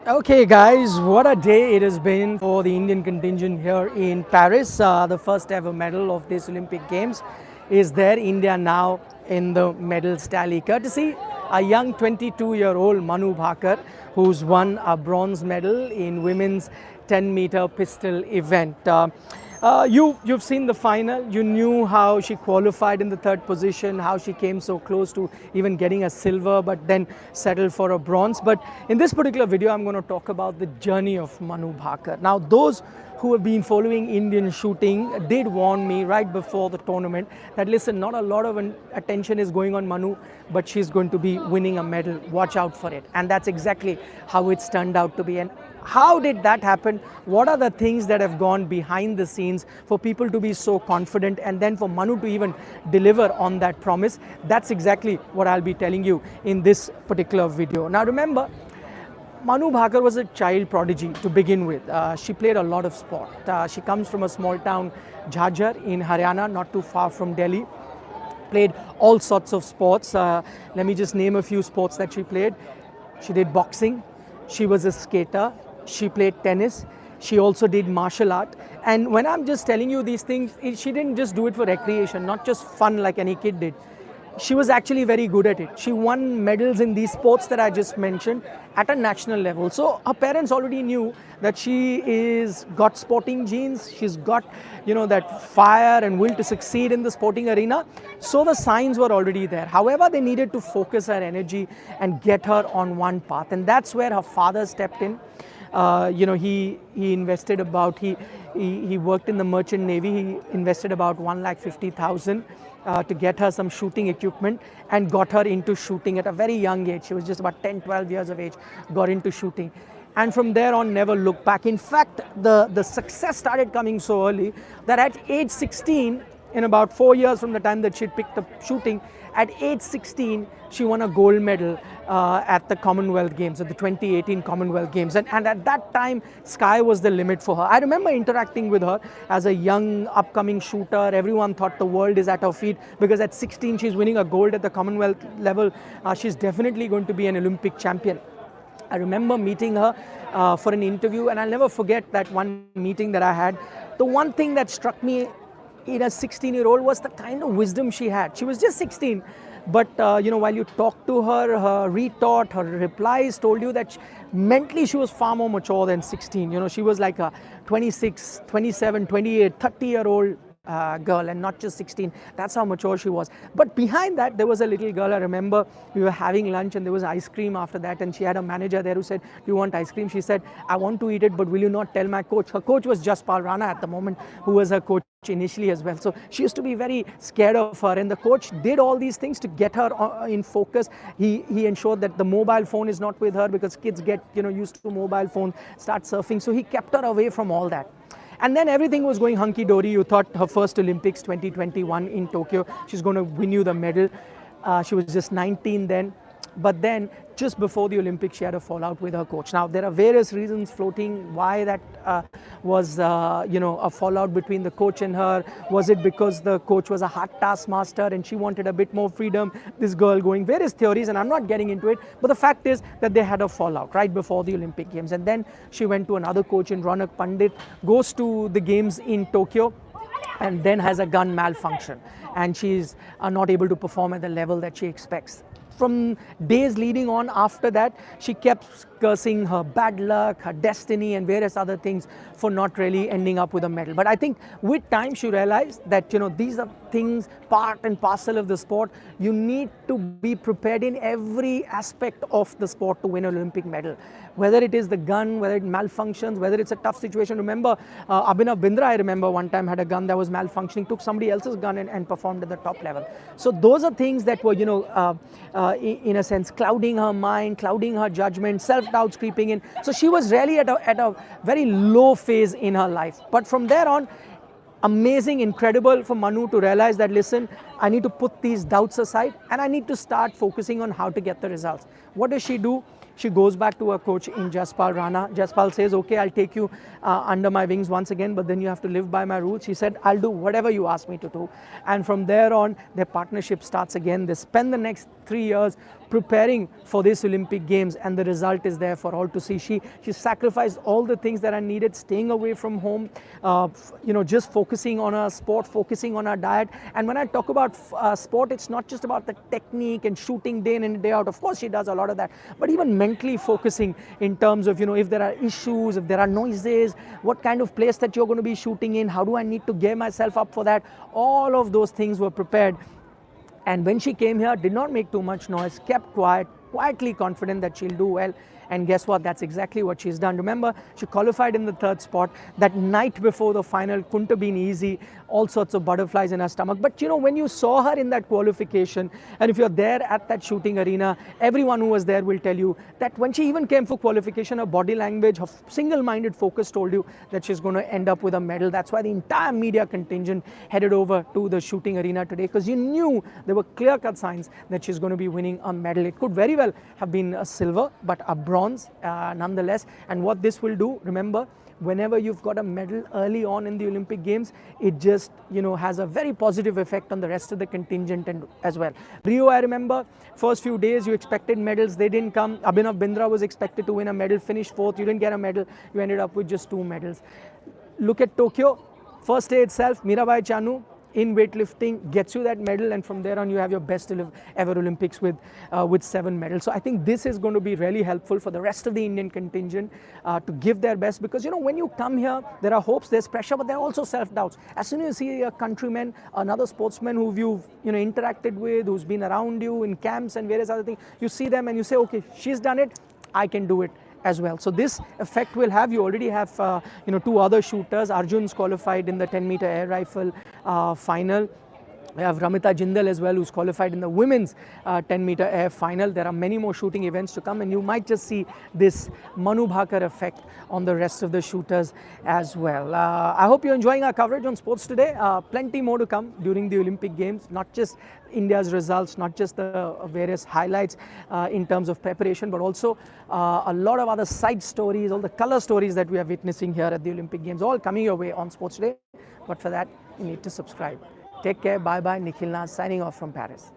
Okay, guys, what a day it has been for the Indian contingent here in Paris. The first ever medal of this Olympic Games is there. India now in the medals tally, courtesy a young 22-year-old Manu Bhaker, who's won a bronze medal in women's 10-meter pistol event. You've seen the final. You knew how she qualified in the third position, how she came so close to even getting a silver, but then settled for a bronze. But in this particular video, I'm going to talk about the journey of Manu Bhaker. Now, those who have been following Indian shooting did warn me right before the tournament that listen, not a lot of attention is going on Manu, but she's going to be winning a medal. Watch out for it. And that's exactly how it's turned out to be. And how did that happen? What are the things that have gone behind the scenes for people to be so confident and then for Manu to even deliver on that promise? That's exactly what I'll be telling you in this particular video. Now remember, Manu Bhaker was a child prodigy to begin with. She played a lot of sport. She comes from a small town, Jhajjar in Haryana, not too far from Delhi. Played all sorts of sports. Let me just name a few sports that she played. She did boxing. She was a skater. She played tennis. She also did martial art. And when I'm just telling you these things, she didn't just do it for recreation, not just fun like any kid did. She was actually very good at it. She won medals in these sports that I just mentioned at a national level. So her parents already knew that she is got sporting genes. She's got, that fire and will to succeed in the sporting arena. So the signs were already there. However, they needed to focus her energy and get her on one path. And that's where her father stepped in. He invested about, he worked in the merchant navy. He invested about 1,50,000 to get her some shooting equipment and got her into shooting at a very young age. She was just about 10, 12 years of age, got into shooting. And from there on, never looked back. In fact, the success started coming so early that at age 16, in about 4 years from the time that she'd picked up shooting, at age 16, she won a gold medal at the Commonwealth Games, at the 2018 Commonwealth Games. And at that time, sky was the limit for her. I remember interacting with her as a young, upcoming shooter. Everyone thought the world is at her feet because at 16, she's winning a gold at the Commonwealth level. She's definitely going to be an Olympic champion. I remember meeting her for an interview, and I'll never forget that one meeting that I had. The one thing that struck me in a 16-year-old was the kind of wisdom she had. She was just 16, but while you talked to her, her retort, her replies told you that mentally she was far more mature than 16. She was like a 26, 27, 28, 30-year-old girl, and not just 16. That's how mature she was. But behind that, there was a little girl. I remember we were having lunch and there was ice cream after that, and she had a manager there who said, "Do you want ice cream?" She said, "I want to eat it, but will you not tell my coach?" Her coach was Jaspal Rana at the moment, who was her coach initially as well. So she used to be very scared of her, and the coach did all these things to get her in focus. He ensured that the mobile phone is not with her because kids get used to mobile phones, start surfing. So he kept her away from all that. And then everything was going hunky-dory. You thought her first Olympics, 2021 in Tokyo, she's going to win you the medal. She was just 19 then. But then, just before the Olympics, she had a fallout with her coach. Now, there are various reasons floating why that was, a fallout between the coach and her. Was it because the coach was a hard taskmaster and she wanted a bit more freedom? This girl going various theories, and I'm not getting into it. But the fact is that they had a fallout right before the Olympic Games. And then she went to another coach in Ronak Pandit, goes to the games in Tokyo, and then has a gun malfunction. And she's not able to perform at the level that she expects. From days leading on after that, she kept cursing her bad luck, her destiny, and various other things for not really ending up with a medal. But I think with time, she realized that, these are things part and parcel of the sport. You need to be prepared in every aspect of the sport to win an Olympic medal. Whether it is the gun, whether it malfunctions, whether it's a tough situation. Remember, Abhinav Bindra, I remember one time had a gun that was malfunctioning, took somebody else's gun and performed at the top level. So those are things that were, in a sense, clouding her mind, clouding her judgment, self-doubts creeping in. So she was really at a very low phase in her life. But from there on, amazing, incredible for Manu to realize that, listen, I need to put these doubts aside and I need to start focusing on how to get the results. What does she do? She goes back to her coach in Jaspal Rana. Jaspal says, "Okay, I'll take you under my wings once again, but then you have to live by my rules." She said, "I'll do whatever you ask me to do." And from there on, their partnership starts again. They spend the next 3 years preparing for this Olympic Games, and the result is there for all to see. She sacrificed all the things that are needed, staying away from home, just focusing on her sport, focusing on her diet. And when I talk about sport, it's not just about the technique and shooting day in and day out. Of course, she does a lot of that, but even mentally focusing in terms of, if there are issues, if there are noises, what kind of place that you're going to be shooting in, how do I need to gear myself up for that? All of those things were prepared. And when she came here, did not make too much noise, kept quietly confident that she'll do well. And guess what? That's exactly what she's done. Remember, she qualified in the 3rd spot. That night before the final couldn't have been easy. All sorts of butterflies in her stomach. But when you saw her in that qualification, and if you're there at that shooting arena, everyone who was there will tell you that when she even came for qualification, her body language, her single-minded focus told you that she's going to end up with a medal. That's why the entire media contingent headed over to the shooting arena today, because you knew there were clear-cut signs that she's going to be winning a medal. It could very well have been a silver, but a bronze nonetheless. And what this will do, remember, whenever you've got a medal early on in the Olympic Games, it just has a very positive effect on the rest of the contingent and as well. Rio, I remember, first few days you expected medals, they didn't come. Abhinav Bindra was expected to win a medal, finished 4th, you didn't get a medal, you ended up with just 2 medals. Look at Tokyo, first day itself, Mirabai Chanu in weightlifting gets you that medal, and from there on you have your best ever Olympics with 7 medals. So I think this is going to be really helpful for the rest of the Indian contingent to give their best, because when you come here, there are hopes, there's pressure, but there are also self-doubts. As soon as you see a countryman, another sportsman who you've interacted with, who's been around you in camps and various other things, you see them and you say, okay, she's done it, I can do it as well. So this effect will have, you already have 2 other shooters. Arjun's qualified in the 10-meter air rifle final. We have Ramita Jindal as well, who's qualified in the women's 10-meter air final. There are many more shooting events to come, and you might just see this Manu Bhaker effect on the rest of the shooters as well. I hope you're enjoying our coverage on Sports Today. Plenty more to come during the Olympic Games, not just India's results, not just the various highlights in terms of preparation, but also a lot of other side stories, all the color stories that we are witnessing here at the Olympic Games, all coming your way on Sports Today. But for that, you need to subscribe. Take care. Bye-bye. Nikhil Nas signing off from Paris.